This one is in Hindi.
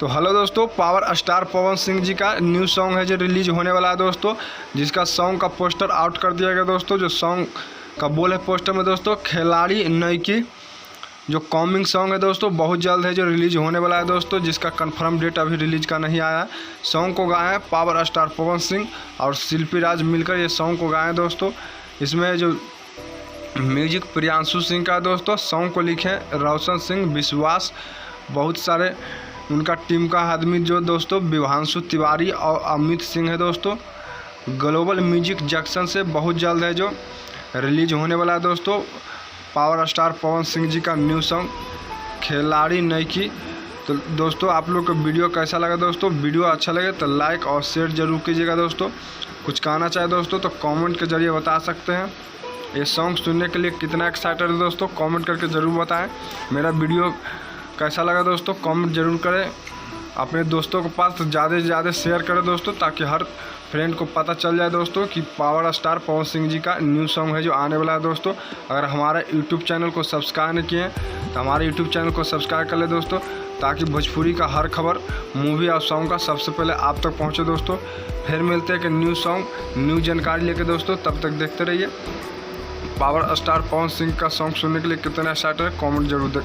तो हेलो दोस्तों, पावर स्टार पवन सिंह जी का न्यू सॉन्ग है जो रिलीज होने वाला है दोस्तों, जिसका सॉन्ग का पोस्टर आउट कर दिया गया दोस्तों। जो सॉन्ग का बोल है पोस्टर में दोस्तों, खिलाड़ी नईकी, जो कॉमिंग सॉन्ग है दोस्तों, बहुत जल्द है जो रिलीज होने वाला है दोस्तों, जिसका कंफर्म डेट अभी रिलीज का नहीं आया। सॉन्ग को गाए हैं पावर स्टार पवन सिंह और शिल्पी राज मिलकर ये सॉन्ग को गाए दोस्तों। इसमें जो म्यूजिक प्रियांशु सिंह का दोस्तों, सॉन्ग को लिखे रोशन सिंह विश्वास, बहुत सारे उनका टीम का आदमी जो दोस्तों विभांशु तिवारी और अमित सिंह है दोस्तों। ग्लोबल म्यूजिक जंक्शन से बहुत जल्द है जो रिलीज होने वाला है दोस्तों पावर स्टार पवन सिंह जी का न्यू सॉन्ग खिलाड़ी नईकी। तो दोस्तों आप लोग को वीडियो कैसा लगा दोस्तों? वीडियो अच्छा लगे तो लाइक और शेयर जरूर कीजिएगा दोस्तों। कुछ कहना चाहे दोस्तों तो कमेंट के जरिए बता सकते हैं। ये सॉन्ग सुनने के लिए कितना एक्साइटेड है दोस्तों, कमेंट करके ज़रूर बताएं। मेरा वीडियो कैसा लगा दोस्तों कमेंट जरूर करें। अपने दोस्तों के पास ज़्यादा से ज़्यादा शेयर करें दोस्तों, ताकि हर फ्रेंड को पता चल जाए दोस्तों कि पावर स्टार पवन सिंह जी का न्यू सॉन्ग है जो आने वाला है दोस्तों। अगर हमारे यूट्यूब चैनल को सब्सक्राइब नहीं किए तो हमारे यूट्यूब चैनल को सब्सक्राइब कर ले दोस्तों, ताकि भोजपुरी का हर खबर मूवी और सॉन्ग का सबसे पहले आप तक पहुँचे दोस्तों। फिर मिलते हैं कि न्यू सॉन्ग न्यू जानकारी लेके दोस्तों, तब तक देखते रहिए। पावर स्टार पवन सिंह का सॉन्ग सुनने के लिए कितना एक्साइटेड है कमेंट जरूर दें।